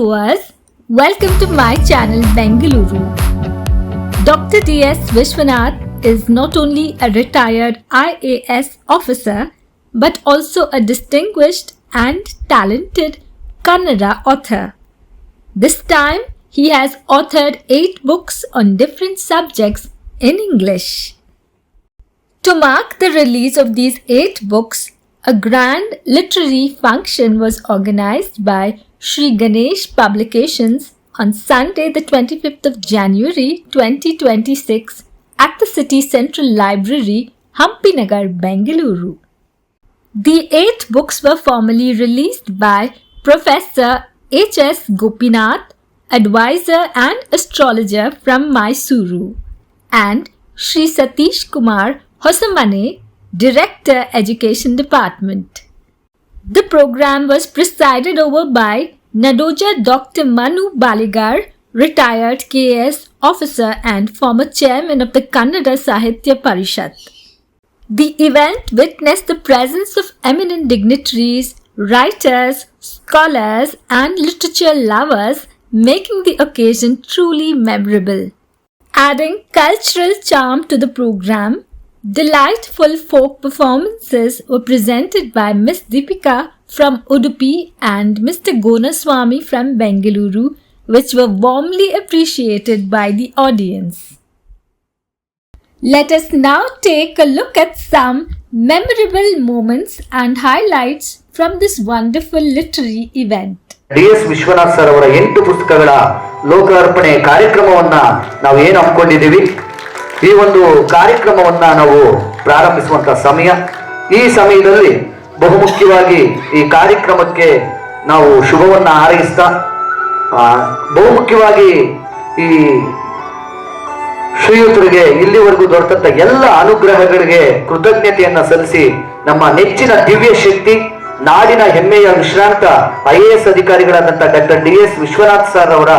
viewers, welcome to my channel Bengaluru. Dr. D.S. Vishwanath is not only a retired IAS officer but also a distinguished and talented Kannada author. This time he has authored 8 books on different subjects in English. To mark the release of these 8 books, a grand literary function was organized by Sri Ganesh Publications on Sunday the 25th of January 2026 at the City Central Library, Hampinagar, Bengaluru. The 8 books were formally released by Professor H.S. Gopinath, advisor and astrologer from Mysuru, and Sri Satish Kumar Hosamane, Director, Education Department. The program was presided over by Nadoja Dr. Manu Baligar, retired KS officer and former chairman of the Kannada Sahitya Parishad. The event witnessed the presence of eminent dignitaries, writers, scholars, and literature lovers, making the occasion truly memorable. Adding cultural charm to the program, delightful folk performances were presented by Miss Deepika from Udupi and Mr. Gonaswamy from Bengaluru, which were warmly appreciated by the audience. Let us now take a look at some memorable moments and highlights from this wonderful literary event. DS Vishwanath sir ಅವರ 8 ಪುಸ್ತಕಗಳ ಲೋಕಾರ್ಪಣೆ ಕಾರ್ಯಕ್ರಮವನ್ನ ನಾವು ಏನು ಹಮ್ಮಿಕೊಂಡಿದ್ದೀವಿ. ಈ ಒಂದು ಕಾರ್ಯಕ್ರಮವನ್ನ ನಾವು ಪ್ರಾರಂಭಿಸುವಂತ ಸಮಯ. ಈ ಸಮಯದಲ್ಲಿ ಬಹುಮುಖ್ಯವಾಗಿ ಈ ಕಾರ್ಯಕ್ರಮಕ್ಕೆ ನಾವು ಶುಭವನ್ನ ಹಾರೈಸ್ತಾ ಬಹುಮುಖ್ಯವಾಗಿ ಈ ಶ್ರೀಯುತರಿಗೆ ಇಲ್ಲಿವರೆಗೂ ದೊರೆತಂತ ಎಲ್ಲ ಅನುಗ್ರಹಗಳಿಗೆ ಕೃತಜ್ಞತೆಯನ್ನ ಸಲ್ಲಿಸಿ ನಮ್ಮ ನೆಚ್ಚಿನ ದಿವ್ಯ ಶಕ್ತಿ ನಾಡಿನ ಹೆಮ್ಮೆಯ ವಿಶ್ರಾಂತ IAS ಅಧಿಕಾರಿಗಳಾದಂಥ ಡಾಕ್ಟರ್ DS ವಿಶ್ವನಾಥ್ ಸರ್ ಅವರ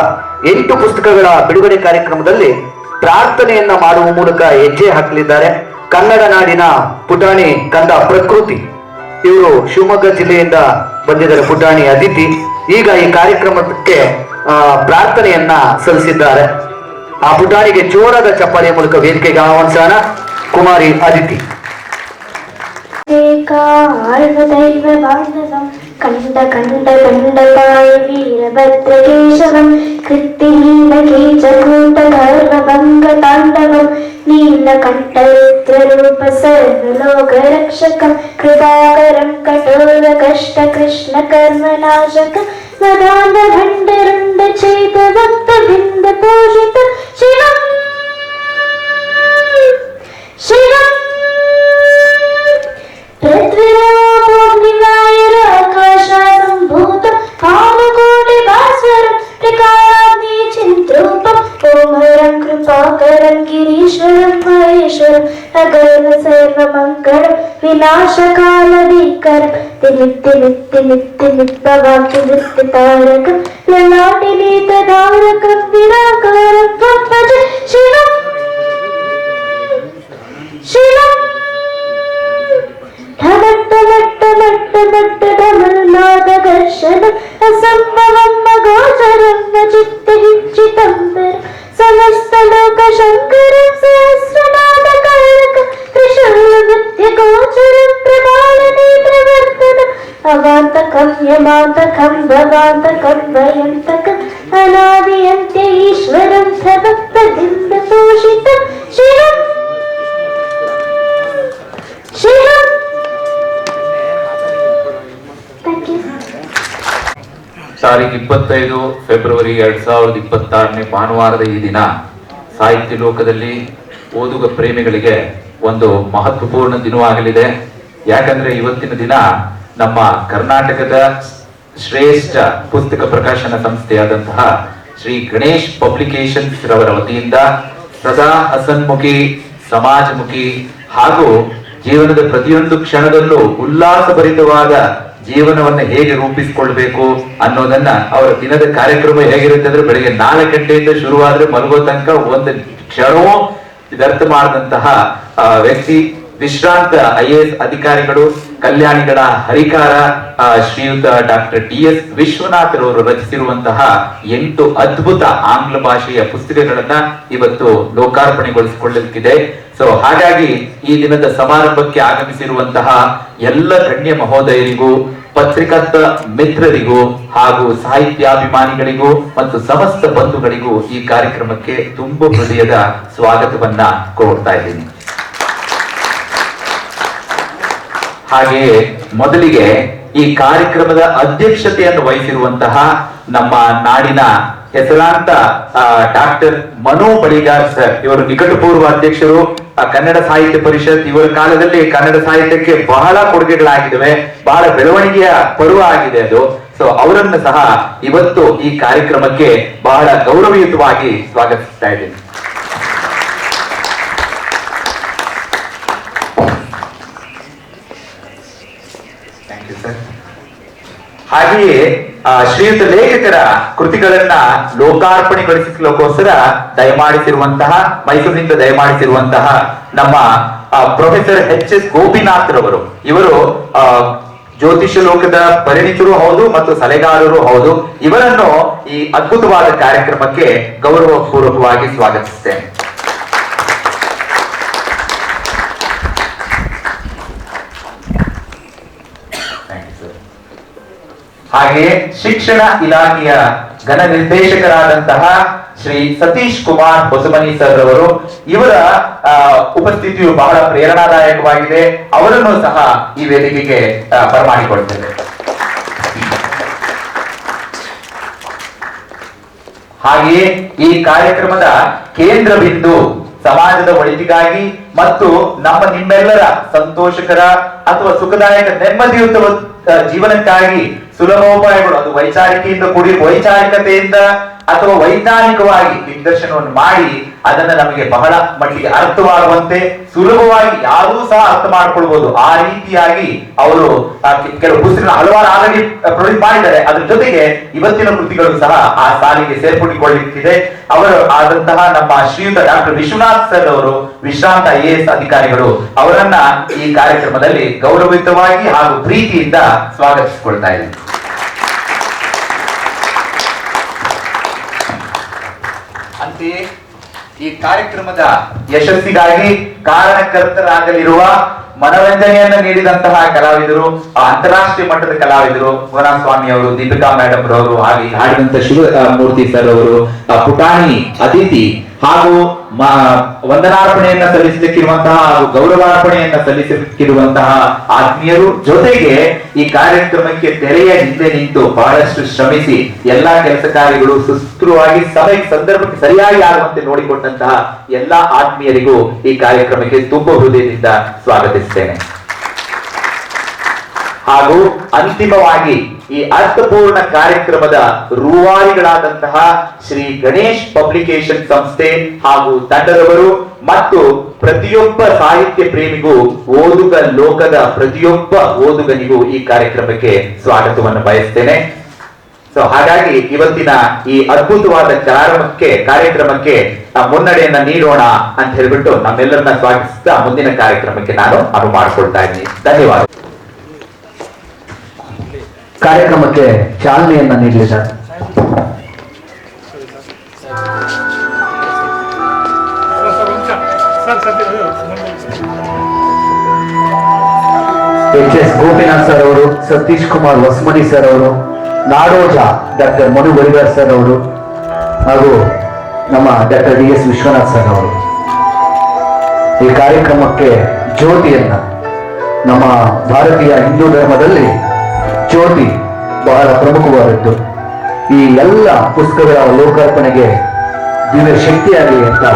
8 ಪುಸ್ತಕಗಳ ಬಿಡುಗಡೆ ಕಾರ್ಯಕ್ರಮದಲ್ಲಿ ಪ್ರಾರ್ಥನೆಯನ್ನ ಮಾಡುವ ಮೂಲಕ ಹೆಜ್ಜೆ ಹಾಕಲಿದ್ದಾರೆ. ಕನ್ನಡ ನಾಡಿನ ಪುಟಾಣಿ ಕಂದ ಪ್ರಕೃತಿ, ಇವರು ಶಿವಮೊಗ್ಗ ಜಿಲ್ಲೆಯಿಂದ ಬಂದಿದ್ದಾರೆ. ಪುಟಾಣಿ ಅದಿತಿ ಈಗ ಈ ಕಾರ್ಯಕ್ರಮಕ್ಕೆ ಪ್ರಾರ್ಥನೆಯನ್ನ ಸಲ್ಲಿಸಿದ್ದಾರೆ. ಆ ಪುಟಾಣಿಗೆ ಜೋರಾದ ಚಪ್ಪಾಳೆಯ ಮೂಲಕ ವೇದಿಕೆಗೆ ಆಹ್ವಾನಿಸೋಣ. ಕುಮಾರಿ ಅದಿತಿ. ಕಂಡ ಕಂಡ ಕಂಡ ಕಾಯ ವೀರಭದ್ರಕೇಶವಂ ಕೃತ್ತಿಹೀನ ಕೀಚಕೂಟ ಗರ್ವಭಂಗ ತಾಂಡವಂ ನೀಲಕಂಠರುದ್ರರೂಪ ಸರ್ವಲೋಕ ರಕ್ಷಕಂ ಕೃಪಾಕರಂ ಕಠೋರ ಕಷ್ಟ ಕೃಷ್ಣ ಕರ್ಮನಾಶಕ ಮದಾನ ಭಂಡರುಂಡ ಚೇತ ಭಕ್ತ ಬಿಂದ ಪೂಜಿತ ಶಿವಂ ಶಿವಂ ಪೃಥ್ವಿರಾಪೋಗ್ನಿವಾಯುರಾಕಾಶಾಸಂಭೂತ ಕಾಮಕೋಟಿ ಭಾಸ್ವರಂ ತ್ರಿಕಾಲಾಗ್ನಿ ಚಿಂತ್ರೂಪಂ ಓಂಹರಂ ಕೃಪಾಕರಂ ಗಿರೀಶ್ವರಂ ಮಹೇಶ್ವರಂ ಅಗರ್ವ ಸರ್ವಮಂಗಳಂ ವಿನಾಶಕಾಲದೀಕರಂ ತಿಮಿತ್ತಿ ತಾರಕಂ ಲಲಾಟಿ ನೀತಧಾರಕಂ ವಿರಾಕಾರಂ ತ್ವಂ ಶಿವಂ ಶಿವಂ ಢಮಟ್ಟಮಟ್ಟಮಟ್ಟಮಟ್ಟಮಲ್ನಾದ ಘರ್ಷಣ ಅಸಂಭವಂ ಗೋಚರಂ ನ ಚಿತ್ತಹಿಚ್ಚಿತಂಬರ ಸಮಸ್ತ ಲೋಕ ಶಂಕರಂ ಸಹಸ್ರನಾದ ಕಾರಕ ತ್ರಿಶೂಲ ನೃತ್ಯ ಗೋಚರಂ ಪ್ರಬಾಲನೆ ಪ್ರವರ್ತನ ಅವಾಂತಕಂ ಯಮಾಂತಕಂ ಭವಾಂತಕಂ ಭಯಂತಕಂ ಅನಾದಿಯಂತ್ಯ ಈಶ್ವರಂ ಸಭಕ್ತದಿಂದ ತೋಷಿತಂ ಶಿವಂ ಶಿವಂ. ತಾರೀಖು 25 ಫೆಬ್ರವರಿ 2026 ಭಾನುವಾರದ ಈ ದಿನ ಸಾಹಿತ್ಯ ಲೋಕದಲ್ಲಿ ಓದುಗ ಪ್ರೇಮಿಗಳಿಗೆ ಒಂದು ಮಹತ್ವಪೂರ್ಣ ದಿನವಾಗಲಿದೆ. ಯಾಕಂದ್ರೆ ಇವತ್ತಿನ ದಿನ ನಮ್ಮ ಕರ್ನಾಟಕದ ಶ್ರೇಷ್ಠ ಪುಸ್ತಕ ಪ್ರಕಾಶನ ಸಂಸ್ಥೆಯಾದಂತಹ ಶ್ರೀ ಗಣೇಶ್ ಪಬ್ಲಿಕೇಶನ್ಸ್ ರವರ ವತಿಯಿಂದ ಸದಾ ಹಸನ್ಮುಖಿ, ಸಮಾಜಮುಖಿ ಹಾಗೂ ಜೀವನದ ಪ್ರತಿಯೊಂದು ಕ್ಷಣದಲ್ಲೂ ಉಲ್ಲಾಸಭರಿತವಾದ ಜೀವನವನ್ನ ಹೇಗೆ ರೂಪಿಸಿಕೊಳ್ಬೇಕು ಅನ್ನೋದನ್ನ ಅವರ ದಿನದ ಕಾರ್ಯಕ್ರಮ ಹೇಗಿರುತ್ತೆ ಅಂದ್ರೆ ಬೆಳಿಗ್ಗೆ 4 ಗಂಟೆಯಿಂದ ಶುರುವಾದ್ರೆ ಮಲಗೋ ತನಕ ಒಂದು ಕ್ಷಣವೂ ಇದರ್ಥ ಮಾಡಿದಂತಹ ವ್ಯಕ್ತಿ ವಿಶ್ರಾಂತ IAS ಅಧಿಕಾರಿಗಳು, ಕಲ್ಯಾಣಿಗಳ ಹರಿಕಾರ ಶ್ರೀಯುತ ಡಾಕ್ಟರ್ DS ವಿಶ್ವನಾಥ್ ರವರು ರಚಿಸಿರುವಂತಹ 8 ಅದ್ಭುತ ಆಂಗ್ಲ ಭಾಷೆಯ ಪುಸ್ತಕಗಳನ್ನ ಇವತ್ತು ಲೋಕಾರ್ಪಣೆಗೊಳಿಸಿಕೊಳ್ಳಲಿಕ್ಕಿದೆ. ಸೊ ಹಾಗಾಗಿ ಈ ದಿನದ ಸಮಾರಂಭಕ್ಕೆ ಆಗಮಿಸಿರುವಂತಹ ಎಲ್ಲ ಗಣ್ಯ ಮಹೋದಯರಿಗೂ, ಪತ್ರಿಕಾ ಮಿತ್ರರಿಗೂ ಹಾಗೂ ಸಾಹಿತ್ಯಾಭಿಮಾನಿಗಳಿಗೂ ಮತ್ತು ಸಮಸ್ತ ಬಂಧುಗಳಿಗೂ ಈ ಕಾರ್ಯಕ್ರಮಕ್ಕೆ ತುಂಬು ಹೃದಯದ ಸ್ವಾಗತವನ್ನ ಕೋರ್ತಾ ಇದ್ದೀನಿ. ಹಾಗೆಯೇ ಮೊದಲಿಗೆ ಈ ಕಾರ್ಯಕ್ರಮದ ಅಧ್ಯಕ್ಷತೆಯನ್ನು ವಹಿಸಿರುವಂತಹ ನಮ್ಮ ನಾಡಿನ ಹೆಸರಾಂತ ಡಾಕ್ಟರ್ ಮನು ಬಳಿಗಾರ್ ಸರ್, ಇವರು ನಿಕಟಪೂರ್ವ ಅಧ್ಯಕ್ಷರು ಕನ್ನಡ ಸಾಹಿತ್ಯ ಪರಿಷತ್. ಇವರ ಕಾಲದಲ್ಲಿ ಕನ್ನಡ ಸಾಹಿತ್ಯಕ್ಕೆ ಬಹಳ ಕೊಡುಗೆಗಳಾಗಿದ್ದಾವೆ, ಬಹಳ ಬೆಳವಣಿಗೆಯ ಪರ್ವ ಆಗಿದೆ ಅದು. ಸೊ ಅವರನ್ನು ಸಹ ಇವತ್ತು ಈ ಕಾರ್ಯಕ್ರಮಕ್ಕೆ ಬಹಳ ಗೌರವಯುತವಾಗಿ ಸ್ವಾಗತಿಸ್ತಾ ಇದ್ದೀನಿ. ಹಾಗೆಯೇ ಶ್ರೀಯುತ ಲೇಖಕರ ಕೃತಿಗಳನ್ನ ಲೋಕಾರ್ಪಣೆಗೊಳಿಸಲಿಕ್ಕೋಸ್ಕರ ದಯಮಾಡಿಸಿರುವಂತಹ, ಮೈಸೂರಿನಿಂದ ದಯಮಾಡಿಸಿರುವಂತಹ ನಮ್ಮ ಪ್ರೊಫೆಸರ್ HS ಗೋಪಿನಾಥ್ ರವರು. ಇವರು ಜ್ಯೋತಿಷ್ಯ ಲೋಕದ ಪರಿಣಿತರು ಹೌದು ಮತ್ತು ಸಲಹೆಗಾರರು ಹೌದು. ಇವರನ್ನು ಈ ಅದ್ಭುತವಾದ ಕಾರ್ಯಕ್ರಮಕ್ಕೆ ಗೌರವಪೂರ್ವಕವಾಗಿ ಸ್ವಾಗತಿಸುತ್ತೇನೆ. ಹಾಗೆಯೇ ಶಿಕ್ಷಣ ಇಲಾಖೆಯ ಘನ ನಿರ್ದೇಶಕರಾದಂತಹ ಶ್ರೀ ಸತೀಶ್ ಕುಮಾರ್ ಹೊಸಮನಿ ಸರ್ ಅವರು, ಇವರ ಉಪಸ್ಥಿತಿಯು ಬಹಳ ಪ್ರೇರಣಾದಾಯಕವಾಗಿದೆ. ಅವರನ್ನು ಸಹ ಈ ವೇದಿಕೆಗೆ ಬರಮಾಡಿಕೊಳ್ತೇವೆ. ಹಾಗೆಯೇ ಈ ಕಾರ್ಯಕ್ರಮದ ಕೇಂದ್ರ ಬಿಂದು ಸಮಾಜದ ಒಳಿತಿಗಾಗಿ ಮತ್ತು ನಿಮ್ಮೆಲ್ಲರ ಸಂತೋಷಕರ ಅಥವಾ ಸುಖದಾಯಕ ನೆಮ್ಮದಿಯುತ ಜೀವನಕ್ಕಾಗಿ ಸುಲಭೋಪಾಯಗಳು, ಅದು ವೈಚಾರಿಕೆಯಿಂದ ಕೂಡಿ ವೈಚಾರಿಕತೆಯಿಂದ ಅಥವಾ ವೈಜ್ಞಾನಿಕವಾಗಿ ದಿಗ್ದರ್ಶನವನ್ನು ಮಾಡಿ ಅದನ್ನ ನಮಗೆ ಬಹಳ ಮಟ್ಟಿಗೆ ಅರ್ಥವಾಗುವಂತೆ ಸುಲಭವಾಗಿ ಯಾರೂ ಸಹ ಅರ್ಥ ಮಾಡ್ಕೊಳ್ಬಹುದು ಆ ರೀತಿಯಾಗಿ ಅವರು ಕೆಲವು ಪುಸ್ತಕ ಹಲವಾರು ಆಲ್ರೆಡಿ ಪ್ರೊಡ್ಯೂಸ್ ಮಾಡಿದ್ದಾರೆ. ಅದ್ರ ಜೊತೆಗೆ ಇವತ್ತಿನ ಕೃತಿಗಳು ಸಹ ಆ ಸಾಲಿಗೆ ಸೇರ್ಪಡೆಗೊಳ್ಳುತ್ತಿದೆ. ಅವರು ಆದಂತಹ ನಮ್ಮ ಶ್ರೀಯುತ ಡಾಕ್ಟರ್ ವಿಶ್ವನಾಥ್ ಸರ್ ಅವರು, ವಿಶ್ರಾಂತ IAS ಅಧಿಕಾರಿಗಳು, ಅವರನ್ನ ಈ ಕಾರ್ಯಕ್ರಮದಲ್ಲಿ ಗೌರವಯುತವಾಗಿ ಹಾಗೂ ಪ್ರೀತಿಯಿಂದ ಸ್ವಾಗತಿಸಿಕೊಳ್ತಾ ಇದ್ದೀನಿ. ಅಂತೆಯೇ ಈ ಕಾರ್ಯಕ್ರಮದ ಯಶಸ್ಸಿಗಾಗಿ ಕಾರಣಕರ್ತರಾಗಲಿರುವ, ಮನರಂಜನೆಯನ್ನು ನೀಡಿದಂತಹ ಕಲಾವಿದರು, ಅಂತಾರಾಷ್ಟ್ರೀಯ ಮಟ್ಟದ ಕಲಾವಿದರು, ಸ್ವಾಮಿ ಅವರು, ದೀಪಿಕಾ ಮೇಡಮ್ ರವರು, ಹಾಗೆ ಹಾಡಿದಂತ ಶಿವಮೂರ್ತಿ ಸರ್ ಅವರು, ಪುಟಾಣಿ ಅದಿತಿ ಹಾಗೂ ವಂದನಾರ್ಪಣೆಯನ್ನ ಸಲ್ಲಿಸಲಿಕ್ಕಿರುವಂತಹ ಹಾಗೂ ಗೌರವಾರ್ಪಣೆಯನ್ನ ಸಲ್ಲಿಸಲಿಕ್ಕಿರುವಂತಹ ಆತ್ಮೀಯರು, ಜೊತೆಗೆ ಈ ಕಾರ್ಯಕ್ರಮಕ್ಕೆ ತೆರೆಯ ಹಿಂದೆ ನಿಂತು ಬಹಳಷ್ಟು ಶ್ರಮಿಸಿ ಎಲ್ಲಾ ಕೆಲಸ ಕಾರ್ಯಗಳು ಸುಸ್ಥಿರವಾಗಿ ಸಮಯಕ್ಕೆ ಸಂದರ್ಭಕ್ಕೆ ಸರಿಯಾಗಿ ಆಗುವಂತೆ ನೋಡಿಕೊಂಡಂತಹ ಎಲ್ಲಾ ಆತ್ಮೀಯರಿಗೂ ಈ ಕಾರ್ಯಕ್ರಮಕ್ಕೆ ತುಂಬ ಹೃದಯದಿಂದ ಸ್ವಾಗತಿಸುತ್ತೇನೆ. ಹಾಗೂ ಅಂತಿಮವಾಗಿ ಈ ಅರ್ಥಪೂರ್ಣ ಕಾರ್ಯಕ್ರಮದ ರೂವಾರಿಗಳಾದಂತಹ ಶ್ರೀ ಗಣೇಶ್ ಪಬ್ಲಿಕೇಶನ್ ಸಂಸ್ಥೆ ಹಾಗೂ ತಂಡದವರು ಮತ್ತು ಪ್ರತಿಯೊಬ್ಬ ಸಾಹಿತ್ಯ ಪ್ರೇಮಿಗೂ, ಓದುಗ ಲೋಕದ ಪ್ರತಿಯೊಬ್ಬ ಓದುಗನಿಗೂ ಈ ಕಾರ್ಯಕ್ರಮಕ್ಕೆ ಸ್ವಾಗತವನ್ನು ಬಯಸ್ತೇನೆ. ಸೊ ಹಾಗಾಗಿ ಇವತ್ತಿನ ಈ ಅದ್ಭುತವಾದ ಕಾರ್ಯಕ್ರಮಕ್ಕೆ ಮುನ್ನಡೆಯನ್ನ ನೀಡೋಣ ಅಂತ ಹೇಳ್ಬಿಟ್ಟು ನಮ್ಮೆಲ್ಲರನ್ನ ಸ್ವಾಗತಿಸ್ತಾ ಮುಂದಿನ ಕಾರ್ಯಕ್ರಮಕ್ಕೆ ನಾನು ಅನುವು ಮಾಡಿಕೊಳ್ತಾ ಇದ್ದೀನಿ. ಧನ್ಯವಾದ. ಕಾರ್ಯಕ್ರಮಕ್ಕೆ ಚಾಲನೆಯನ್ನ ನೀಡಲಿದ್ದಾರೆ. HS ಗೋಪಿನಾಥ್ ಸರ್ ಅವರು, ಸತೀಶ್ ಕುಮಾರ್ ಹೊಸಮನಿ ಸರ್ ಅವರು, ನಾಡೋಜ ಡಾಕ್ಟರ್ ಮನು ಬಳಿಗಾರ್ ಸರ್ ಅವರು ಹಾಗೂ ನಮ್ಮ ಡಾಕ್ಟರ್ DS ವಿಶ್ವನಾಥ್ ಸರ್ ಅವರು ಈ ಕಾರ್ಯಕ್ರಮಕ್ಕೆ ಜ್ಯೋತಿಯನ್ನ, ನಮ್ಮ ಭಾರತೀಯ ಹಿಂದೂ ಧರ್ಮದಲ್ಲಿ ಜ್ಯೋತಿ ಬಹಳ ಪ್ರಮುಖವಾದದ್ದು. ಈ ಎಲ್ಲ ಪುಸ್ತಕಗಳ ಲೋಕಾರ್ಪಣೆಗೆ ದಿವ್ಯ ಶಕ್ತಿಯಾಗಲಿ ಅಂತ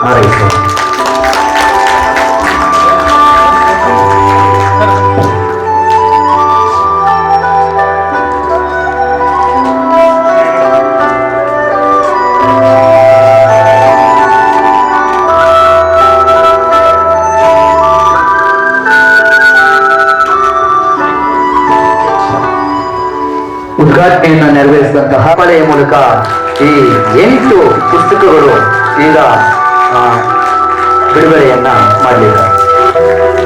ಹಾರೈಸೋಣ. ಉದ್ಘಾಟನೆಯನ್ನ ನೆರವೇರಿಸಿದಂತಹ ಪಳೆಯ ಮೂಲಕ ಈ 8 ಪುಸ್ತಕಗಳು ಈಗ ಬಿಡುಗಡೆಯನ್ನ ಮಾಡಲಿದ್ದಾರೆ.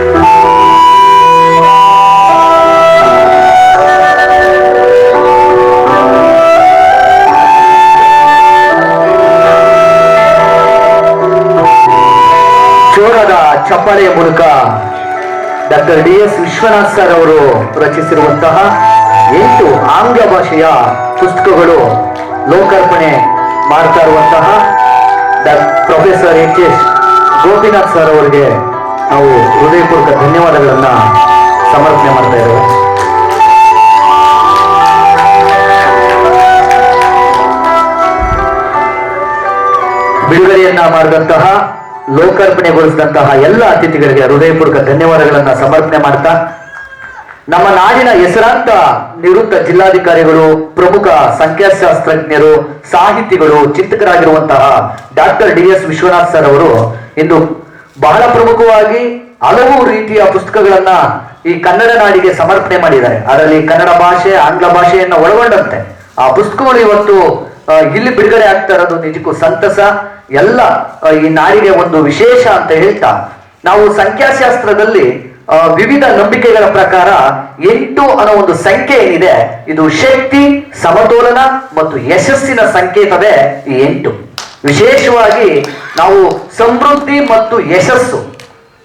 ಜೋರಾದ ಚಪ್ಪಾಳೆಯ ಮೂಲಕ ಡಾಕ್ಟರ್ DS ವಿಶ್ವನಾಥ್ ಸರ್ ಅವರು ರಚಿಸಿರುವಂತಹ 8 ಆಂಗ್ಲ ಭಾಷೆಯ ಪುಸ್ತಕಗಳು ಲೋಕಾರ್ಪಣೆ ಮಾಡ್ತಾ ಇರುವಂತಹ ಪ್ರೊಫೆಸರ್ HS ಗೋಪಿನಾಥ್ ಸರ್ ಅವರಿಗೆ ನಾವು ಹೃದಯಪೂರ್ವಕ ಧನ್ಯವಾದಗಳನ್ನ ಸಮರ್ಪಣೆ ಮಾಡ್ತಾ ಇದ್ದೇವೆ. ಬಿಡುಗಡೆಯನ್ನ ಮಾಡಿದಂತಹ ಲೋಕಾರ್ಪಣೆಗೊಳಿಸಿದಂತಹ ಎಲ್ಲ ಅತಿಥಿಗಳಿಗೆ ಹೃದಯಪೂರ್ವಕ ಧನ್ಯವಾದಗಳನ್ನ ಸಮರ್ಪಣೆ ಮಾಡ್ತಾ, ನಮ್ಮ ನಾಡಿನ ಹೆಸರಾಂತ ನಿವೃತ್ತ ಜಿಲ್ಲಾಧಿಕಾರಿಗಳು, ಪ್ರಮುಖ ಸಂಖ್ಯಾಶಾಸ್ತ್ರಜ್ಞರು, ಸಾಹಿತಿಗಳು, ಚಿಂತಕರಾಗಿರುವಂತಹ ಡಾಕ್ಟರ್ DS ವಿಶ್ವನಾಥ್ ಸರ್ ಅವರು ಇಂದು ಬಹಳ ಪ್ರಮುಖವಾಗಿ ಹಲವು ರೀತಿಯ ಪುಸ್ತಕಗಳನ್ನ ಈ ಕನ್ನಡ ನಾಡಿಗೆ ಸಮರ್ಪಣೆ ಮಾಡಿದ್ದಾರೆ. ಅದರಲ್ಲಿ ಕನ್ನಡ ಭಾಷೆ, ಆಂಗ್ಲ ಭಾಷೆಯನ್ನ ಒಳಗೊಂಡಂತೆ ಆ ಪುಸ್ತಕಗಳು ಇವತ್ತು ಇಲ್ಲಿ ಬಿಡುಗಡೆ ಆಗ್ತಾ ಇರೋದು ನಿಜಕ್ಕೂ ಸಂತಸ. ಎಲ್ಲ ಈ ನಾಡಿಗೆ ಒಂದು ವಿಶೇಷ ಅಂತ ಹೇಳ್ತಾ, ನಾವು ಸಂಖ್ಯಾಶಾಸ್ತ್ರದಲ್ಲಿ ವಿವಿಧ ನಂಬಿಕೆಗಳ ಪ್ರಕಾರ 8 ಅನ್ನೋ ಒಂದು ಸಂಖ್ಯೆ ಏನಿದೆ, ಇದು ಶಕ್ತಿ, ಸಮತೋಲನ ಮತ್ತು ಯಶಸ್ಸಿನ ಸಂಕೇತವೇ ಈ 8. ವಿಶೇಷವಾಗಿ ನಾವು ಸಮೃದ್ಧಿ ಮತ್ತು ಯಶಸ್ಸು,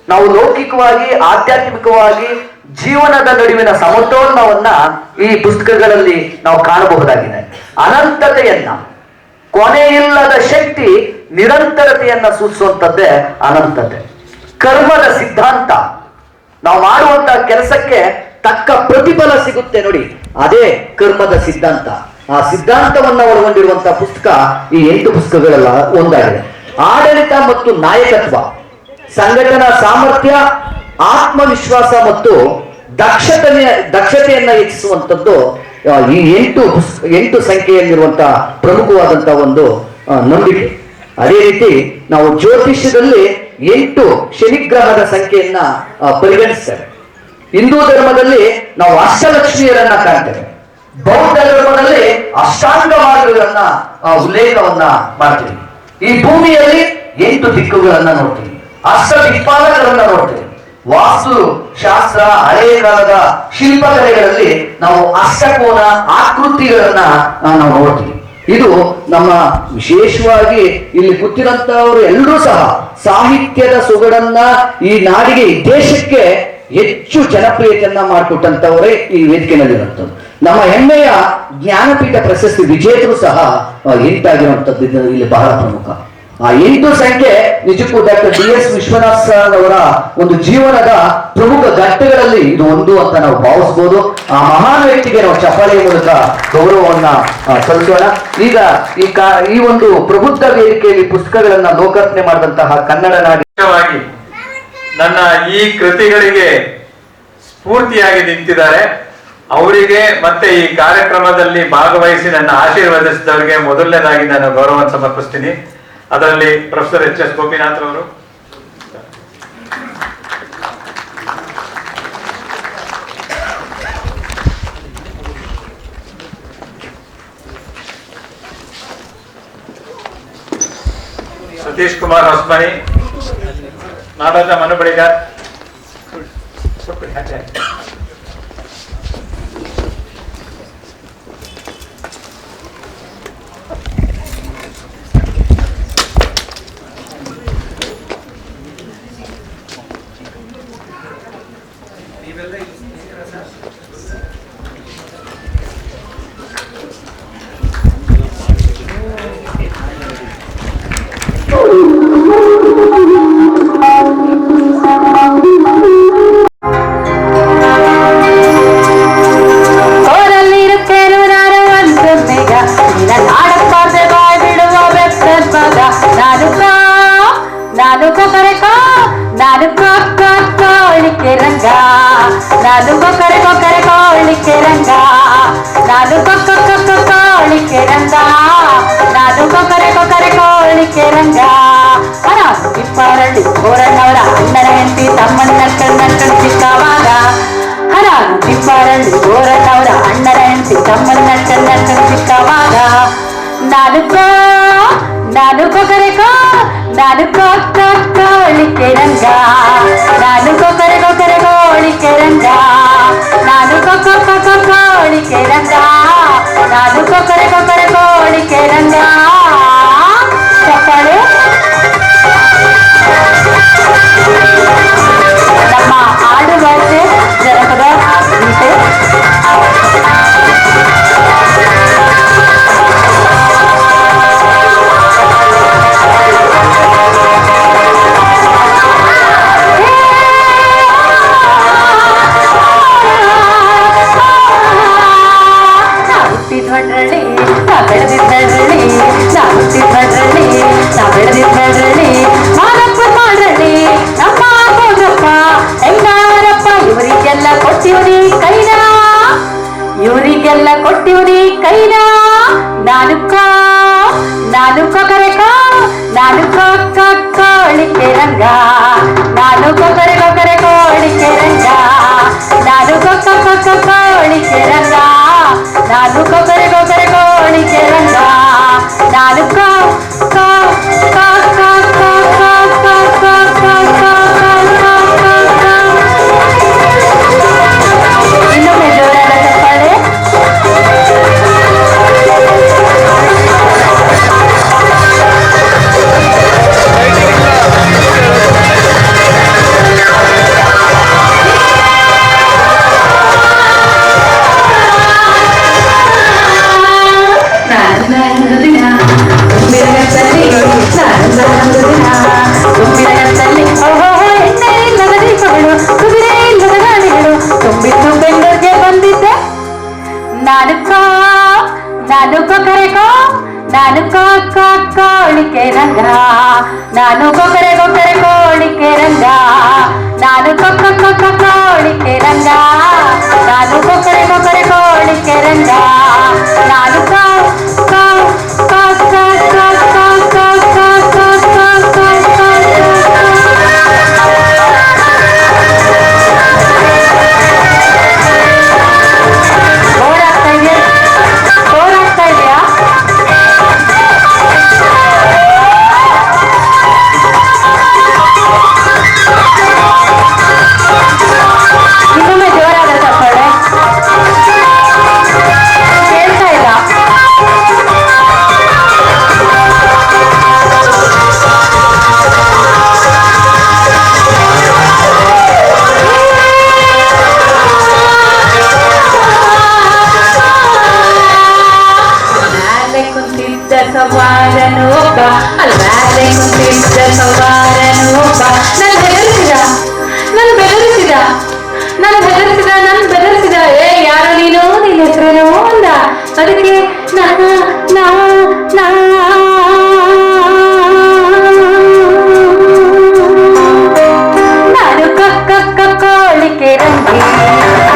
ನಾವು ಲೌಕಿಕವಾಗಿ ಆಧ್ಯಾತ್ಮಿಕವಾಗಿ ಜೀವನದ ನಡುವಿನ ಸಮತೋಲನವನ್ನ ಈ ಪುಸ್ತಕಗಳಲ್ಲಿ ನಾವು ಕಾಣಬಹುದಾಗಿದೆ. ಅನಂತತೆಯನ್ನ, ಕೊನೆಯಿಲ್ಲದ ಶಕ್ತಿ, ನಿರಂತರತೆಯನ್ನ ಸೂಚಿಸುವಂತದ್ದೇ ಅನಂತತೆ. ಕರ್ಮದ ಸಿದ್ಧಾಂತ, ನಾವು ಮಾಡುವಂತಹ ಕೆಲಸಕ್ಕೆ ತಕ್ಕ ಪ್ರತಿಫಲ ಸಿಗುತ್ತೆ ನೋಡಿ, ಅದೇ ಕರ್ಮದ ಸಿದ್ಧಾಂತ. ಆ ಸಿದ್ಧಾಂತವನ್ನ ಒಳಗೊಂಡಿರುವಂತಹ ಪುಸ್ತಕ ಈ 8 ಪುಸ್ತಕಗಳೆಲ್ಲ ಒಂದಾಗಿದೆ. ಆಡಳಿತ ಮತ್ತು ನಾಯಕತ್ವ, ಸಂಘಟನಾ ಸಾಮರ್ಥ್ಯ, ಆತ್ಮವಿಶ್ವಾಸ ಮತ್ತು ದಕ್ಷತೆಯನ್ನ ಹೆಚ್ಚಿಸುವಂಥದ್ದು ಈ 8 ಸಂಖ್ಯೆಯಲ್ಲಿರುವಂತಹ ಪ್ರಮುಖವಾದಂತಹ ಒಂದು ನಂಬಿಕೆ. ಅದೇ ರೀತಿ ನಾವು ಜ್ಯೋತಿಷ್ಯದಲ್ಲಿ 8 ಶನಿಗ್ರಹದ ಸಂಖ್ಯೆಯನ್ನ ಪರಿಗಣಿಸ್ತೇವೆ. ಹಿಂದೂ ಧರ್ಮದಲ್ಲಿ ನಾವು ಅಷ್ಟಲಕ್ಷ್ಮಿಯರನ್ನ ಕಾಣ್ತೇವೆ. ಬೌದ್ಧ ಧರ್ಮದಲ್ಲಿ ಅಷ್ಟಾಂಗ ಮಾರ್ಗಗಳನ್ನ ಉಲ್ಲೇಖವನ್ನ ಮಾಡ್ತೀವಿ. ಈ ಭೂಮಿಯಲ್ಲಿ 8 ದಿಕ್ಕುಗಳನ್ನ ನೋಡ್ತೀವಿ, ಅಷ್ಟ ದಿಕ್ಪಾಲಕರನ್ನ ನೋಡ್ತೀವಿ. ವಾಸ್ತು ಶಾಸ್ತ್ರ, ಹಳೆಯ ಕಾಲದ ಶಿಲ್ಪಕಲೆಗಳಲ್ಲಿ ನಾವು ಅಷ್ಟಕೋನ ಆಕೃತಿಗಳನ್ನ ನಾವು ನೋಡ್ತೀವಿ. ಇದು ನಮ್ಮ ವಿಶೇಷವಾಗಿ ಇಲ್ಲಿ ಕೂತಿರಂತವರು ಎಲ್ಲರೂ ಸಹ ಸಾಹಿತ್ಯದ ಸೊಗಡನ್ನ ಈ ನಾಡಿಗೆ, ಈ ದೇಶಕ್ಕೆ ಹೆಚ್ಚು ಜನಪ್ರಿಯತೆಯನ್ನ ಮಾಡಿಕೊಟ್ಟಂತವರೇ ಈ ವೇದಿಕೆಯಲ್ಲಿರುವಂಥದ್ದು. ನಮ್ಮ ಹೆಮ್ಮೆಯ ಜ್ಞಾನಪೀಠ ಪ್ರಶಸ್ತಿ ವಿಜೇತರು ಸಹ 8 ಆಗಿರುವಂಥದ್ದು ಇಲ್ಲಿ ಬಹಳ ಪ್ರಮುಖ. ಆ 8 ಸಂಖ್ಯೆ ನಿಜಕ್ಕೂ ಡಾಕ್ಟರ್ DS ವಿಶ್ವನಾಥ್ ಸರ್ ಅವರ ಒಂದು ಜೀವನದ ಪ್ರಮುಖ ಘಟ್ಟಗಳಲ್ಲಿ ಇದು ಒಂದು ಅಂತ ನಾವು ಭಾವಿಸಬಹುದು. ಆ ಮಹಾನ್ ವ್ಯಕ್ತಿಗೆ ನಾವು ಚಪ್ಪಾಳೆಯ ಮೂಲಕ ಗೌರವವನ್ನ ಸಲ್ಲಿಸೋಣ. ಈಗ ಈ ಒಂದು ಪ್ರಬುದ್ಧ ವೇದಿಕೆಯಲ್ಲಿ ಪುಸ್ತಕಗಳನ್ನ ಲೋಕಾರ್ಪಣೆ ಮಾಡಿದಂತಹ ಕನ್ನಡ ನಾಡಿಗೆ ನನ್ನ ಈ ಕೃತಿಗಳಿಗೆ ಸ್ಫೂರ್ತಿಯಾಗಿ ನಿಂತಿದ್ದಾರೆ. ಅವರಿಗೆ ಮತ್ತೆ ಈ ಕಾರ್ಯಕ್ರಮದಲ್ಲಿ ಭಾಗವಹಿಸಿ ನನ್ನ ಆಶೀರ್ವದಿಸಿದವರಿಗೆ ಮೊದಲನೇದಾಗಿ ನಾನು ಗೌರವ ಸಮರ್ಪಿಸ್ತೀನಿ. ಅದರಲ್ಲಿ ಪ್ರೊಫೆಸರ್ HS ಗೋಪಿನಾಥ್ ಅವರು, ಸತೀಶ್ ಕುಮಾರ್ ಹೊಸ್ಮನಿ, ನಾಡೋಜ ಮನು ಬಳಿಗಾರ್, ಗೋರಣ್ಣವರ ಅಣ್ಣನ ಹೆಂಡತಿ ತಮ್ಮನ ನಕ್ಕಳು ಸಿಕ್ಕವಾಗ, ಗೋರಣ್ಣವರ ಅಣ್ಣನ ಹೆಂಡತಿ ತಮ್ಮನ ನಕ್ಕಳು ಸಿಕ್ಕವಾಗ, ನಾನು ಕೊಕರೆಕೋ ಕೋಳಿಕೆ ರಂಗ, ನಾನು ಕೋಳಿಕೆ ರಂಗ, ನಾನು ಕೋಳಿಕೆ ರಂಗ, ನಾನು ಕೋಳಿಕೆ ರಂಗ. ಚಪ್ಪಾಳೆ. ರಂಗ ನಾನು ಕೊಕ್ಕರೆ ಕೋಳಿಕೆ ರಂಗ ನಾನು ಕೋಳಿಕೆ ರಂಗ ನಾನು ಕೊಕ್ಕರೆ ಕೋಳಿಕೆ ರಂಗ ನಾನು ಇನ್ನೊಮ್ಮೆ ಜೋರಾದ ಚಪ್ಪಾಳೆ. ತುಂಬಿದ್ದು ಬಂದಿದ್ದೆ ನಾನು ಕೋಳಿಕೆ ರಂಗ ನಾನು ಕೊಕ್ಕರೆ ಕೋಳಿಕೆ ರಂಗ ನಾನು ಕೋಳಿಕೆ ರಂಗ ನಾನು ಕೊಕ್ಕರೆ ಕೋಳಿಕೆ ರಂಗ ನಾನು ಇನ್ನೊಮ್ಮೆ ಜೋರಾದ ಚಪ್ಪಾಳೆ. ಕೇಳ್ತಾ ಇಲ್ಲ. ಮ್ಯಾಲೆ ಕುಂತಿದ್ದ ಸವಾರನೊಬ್ಬ ಮ್ಯಾಲೆ ಕುಂತಿದ್ದ ಸವಾರನೊಬ್ಬ ನನ್ ಬೆದರಿಸಿದ ಏ ಯಾರು ನೀನು ನಿನ್ನ ಹೆಸರೇನು ಅಂದ. ಅದಕ್ಕೆ ನಾನು ಕೋಳಿಕೆ ರಂಗಿ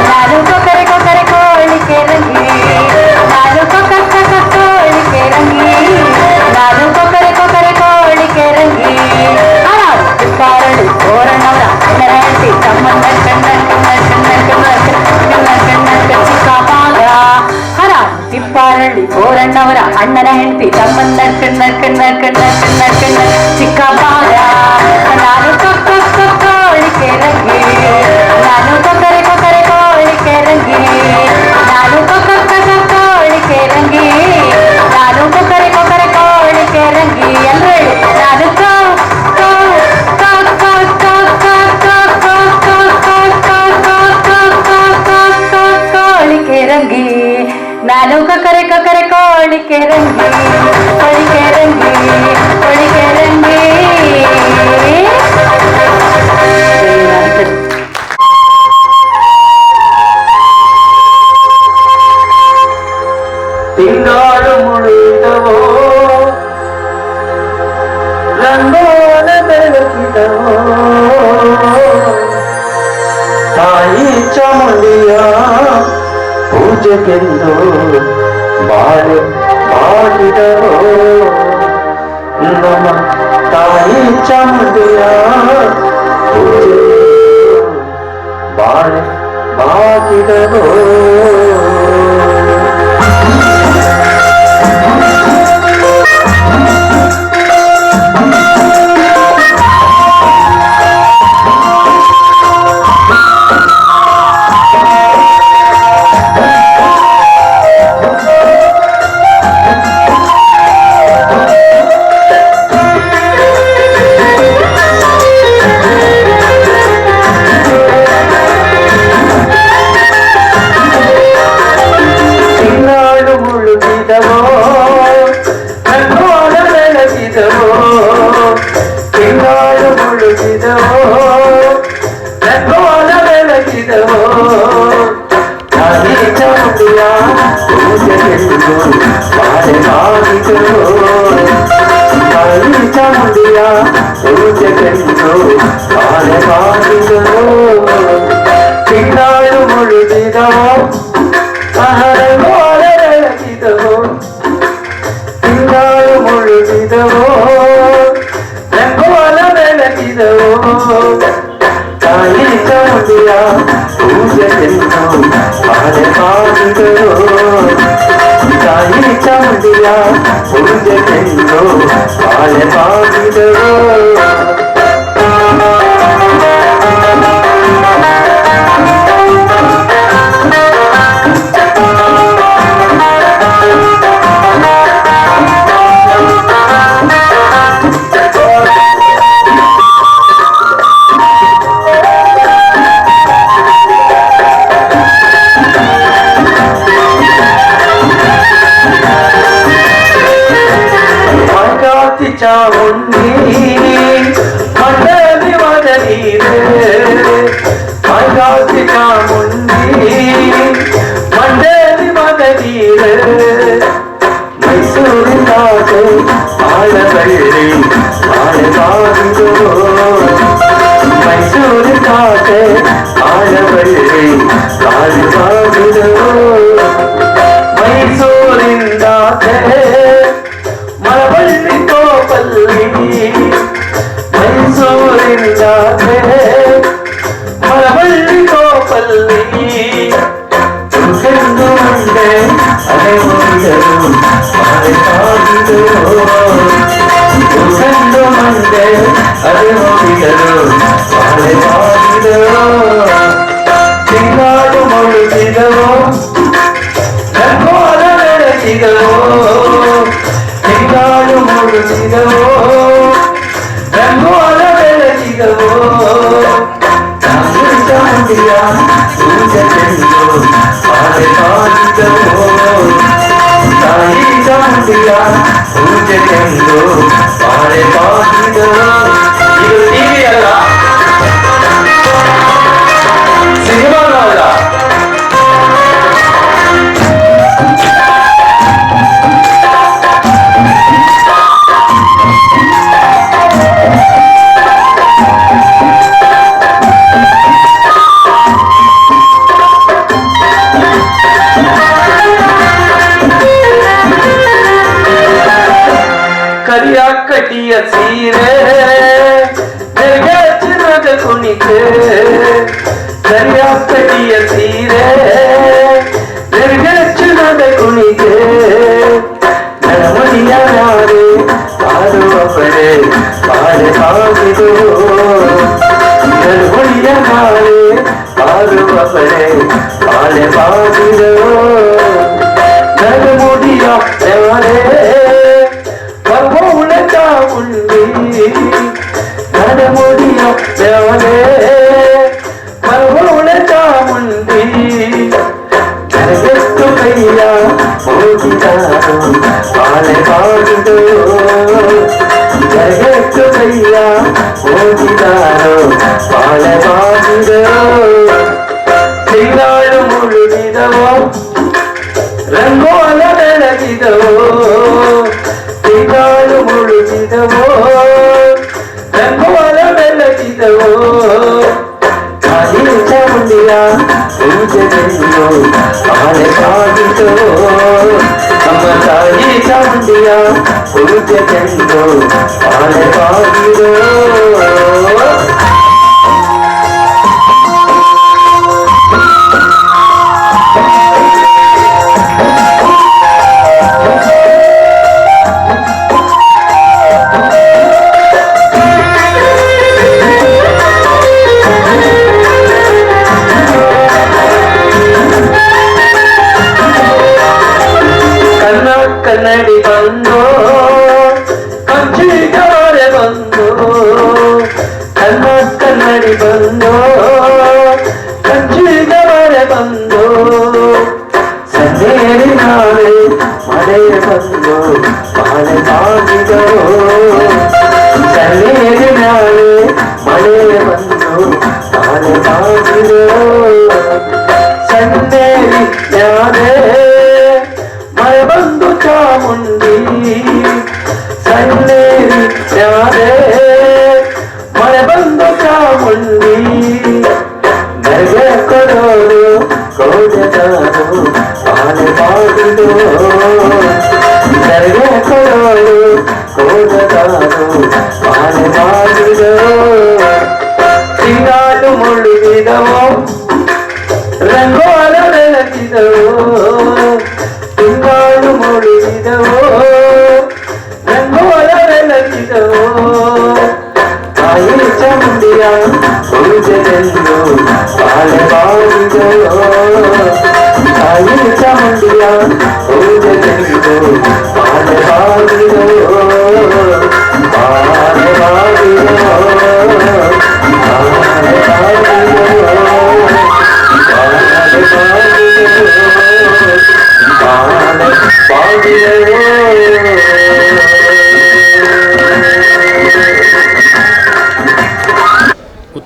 ನಾನು ಕೊಕ್ಕರೆ ಕೋಳಿಕೆ ರಂಗಿ ನಾನು ಕೋಳಿಕೆ ರಂಗಿ ನಾನು ಕೊಕ್ಕರೆ ಕೋಳಿಕೆ ರಂಗಿ ಪಾರಳಿ ಓರಣವರ ಅಣ್ಣರ ಹೆಂಡತಿ ತಮ್ಮನ್ನ ಚಿಕ್ಕಪ್ಪಾಗ ಹರ ತಿಪ್ಪಾರಳ್ಳಿ ಓರಣ್ಣವರ ಅಣ್ಣನ ಹೆಂಡತಿ ತಮ್ಮನ್ನ ಚಿಕ್ಕಪ್ಪಾಗ ನಾನು ಕೋಳಿಕೆ ರಂಗಿ ನಾನು ಕೊಕ್ಕರೆ ಕೋಳಿಕೆ ರಂಗಿ ನಾನು ಕೋಳಿಕೆ ರಂಗಿ ನಾನು ಕೊಕ್ಕರೆ ಕೋಳಿಕೆ ರಂಗಿ ಎಲ್ಲರೂ ಹೇಳಿ ನಾನು ಕೋಳಿಕೆ ರಂಗಿ ನಾನು ಕೊಕ್ಕರೆ ಕೋಳಿಕೆ ರಂಗಿ ಕೋಳಿಕೆ ರಂಗಿ ಕೋಳಿಕೆ ರಂಗಿ. ತಿಂಗಾಳು ಮುಳಿದವೋ ರಂಗೋನ ಬೆಳಕಿದವೋ ತಾಯಿ ಚಾಮುಂಡಿಯ ಪೂಜೆಗೆಂದು ಬಾಳೆ ಬಾಗಿದವೋ ನಮ್ಮ ತಾಯಿ ಚಾಮುಂಡಿಯ ಪೂಜೆಗೆಂದು ಬಾಳೆ ಬಾಗಿದವೋ ಬಾಳೆ ಬಾಗಿದರೋ. ಚಾಮುಂಡಿ ಮಂಡಲಿ ಮದನೀರೆ, ಮಗಾತಿ ಚಾಮುಂಡಿ ಮಂಡಲಿ ಮದನೀರೆ. ಮೈಸೂರಿನಾಗೆ ಆಳಬಳ್ಳಿ ಆಳಬಾಗಿದೋ, ಮೈಸೂರಿನಾಗೆ ಆಳಬಳ್ಳಿ ಆಳಬಾಗಿದೋ. ಮೈಸೂರಿಂದಾಚೆ ಮಳವಳ್ಳಿ ತೋಪಲ್ಲಿ, ಮೈಸೂರಿಂದಾಚೆ ಮಳವಳ್ಳಿ ತೋಪಲ್ಲಿ. ಕೆಂದು ಮಂಡೆ ಅಲೆ ಹೋಗಿದರು ಬಾಳೆ ಬಾಗಿದರೋ, ಕೆಂದು ಮಂಡೆ ಅಲೆ ಹೋಗಿದರು ಬಾಳೆ ಬಾಗಿದರೋ. ತಿಂಗಾಡು ಮುಳುಗಿದರೋ ರಂಗೋಲ ಬೆಳಗಿದರೋ, ತಿಂಗಾಡು ಮುಳುಗಿದರೋ ರಂಗೋಲ ಬೆಳಗಿದರೋ. ಚಾಮುಂಡಿಯ ಪೂಜೆ ಚೆಂದು ಬಾಳೆ ಬಾಗಿದರೋ, ತಾಯಿ ಚಾಮುಂಡಿಯ ಪೂಜೆ ಚೆಂದು ಬಾಳೆ ಬಾಗಿದರೋ. ಇದು ಟಿವಿ ಅಲ್ಲ, ಸಿನಿಮಾನೂ ಅಲ್ಲ. ಕರಿಯ ಕಟಿಯ ಸೀರೆ ತೆರೆಗೆ ಚಿನ್ನದ ಕುಣಿಕೆ, ಕರಿಯ ಕಟಿಯ ಸೀರೆ ತೆರೆಗೆ ಚಿನ್ನದ ಕುಣಿಕೆ. ನರಮಣಿಯ ನಾರೆ ಆಡುವ ಪಡೆ ಬಾಳೆ ಬಾಗಿದೋ, ನರಮಣಿಯ ನಾರೆ ಆಡುವ ಪಡೆ ಬಾಳೆ ಬಾಗಿದೋ. ನರಮುಡಿಯ ನಾರೆ ಮರಮೂಲ ಚಾಮುಂಡಿ, ನರಮುಡಿಯ ಮ್ಯಾಲೆ ಮರಮೂಲ ಚಾಮುಂಡಿ. ಕರೆಗೆತ್ತು ಕೈಯ ಹೋಗಿದಾರು ಬಾಳೆ ಬಾಗಿದೋ, ಕರೆಗೆತ್ತು ಕೈಯ ಹೋಗಿದಾರು ಬಾಳೆ ಬಾಗಿದೋ. ತಿಂಗಾಳು ಮುಳುಗಿದವೋ ರಂಗೋಲ ಬೆಳಗಿದವೋ, ತಿಂಗಾಳು ಮುಳುಗಿದವೋ ರಂಗೋಲ ಬೆಳಗಿದವೋ. ತಾಯಿ ಚಾಮುಂಡಿಯ ಪೂಜೆ ಚೆಂದು ಬಾಳೆ ಬಾಗಿದೋ, ನಮ್ಮ ತಾಯಿ ಚಾಮುಂಡಿಯ ಪೂಜೆ ಚೆಂದು ಬಾಳೆ ಬಾಗಿದೋ. ಕನ್ನಡಿ ಬಂದು ಕಂಚಿಗಾರೆ ಬಂದು, ಕನ್ನಡಿ ಬಂದು ಕಂಚಿಗಾರೆ ಬಂದು. ಸನ್ನೇರಿ ನಾಳೆ ಮಳೆ ಬಂದು ಬಾಳೆ ಬಾಗಿದೋ, ಸನ್ನೇರಿ ನಾಳೆ ಮಳೆ ಬಂದು ಬಾಳೆ ಬಾಗಿದೋ. ಸನ್ನೇರಿ ನಾಳೆ ಮಳೆ ಬಂದು ಚಾಮುಂಡಿ, ಸನ್ನೇರಿ ನಾಳೆ ಮಳೆ ಬಂದು ಚಾಮುಂಡಿ. ನಗೆ ಕೊಡೋರು ಕೋಜದಾರು ಬಾಳೆ ಬಾಗಿದೋ, ನಗೆ ಕೊಡೋರು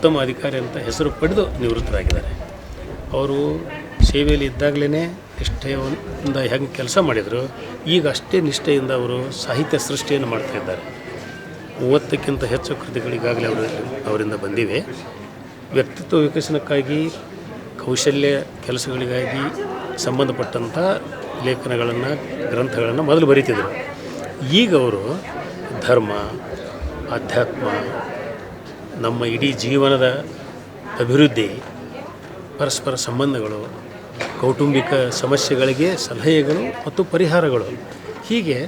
ಉತ್ತಮ ಅಧಿಕಾರಿ ಅಂತ ಹೆಸರು ಪಡೆದು ನಿವೃತ್ತರಾಗಿದ್ದಾರೆ. ಅವರು ಸೇವೆಯಲ್ಲಿ ಇದ್ದಾಗಲೇ ನಿಷ್ಠೆಯಿಂದ ಹೆಂಗೆ ಕೆಲಸ ಮಾಡಿದರು, ಈಗ ಅಷ್ಟೇ ನಿಷ್ಠೆಯಿಂದ ಅವರು ಸಾಹಿತ್ಯ ಸೃಷ್ಟಿಯನ್ನು ಮಾಡ್ತಾಯಿದ್ದಾರೆ. 30ಕ್ಕಿಂತ ಹೆಚ್ಚು ಕೃತಿಗಳಿಗಾಗಲೇ ಅವರಿಂದ ಬಂದಿವೆ. ವ್ಯಕ್ತಿತ್ವ ವಿಕಸನಕ್ಕಾಗಿ, ಕೌಶಲ್ಯ ಕೆಲಸಗಳಿಗಾಗಿ ಸಂಬಂಧಪಟ್ಟಂಥ ಲೇಖನಗಳನ್ನು, ಗ್ರಂಥಗಳನ್ನು ಮೊದಲು ಬರೀತಿದ್ರು. ಈಗ ಅವರು ಧರ್ಮ, ಆಧ್ಯಾತ್ಮ, ನಮ್ಮ ಇಡೀ ಜೀವನದ ಅಭಿವೃದ್ಧಿ, ಪರಸ್ಪರ ಸಂಬಂಧಗಳು, ಕೌಟುಂಬಿಕ ಸಮಸ್ಯೆಗಳಿಗೆ ಸಲಹೆಗಳು ಮತ್ತು ಪರಿಹಾರಗಳು, ಹೀಗೆ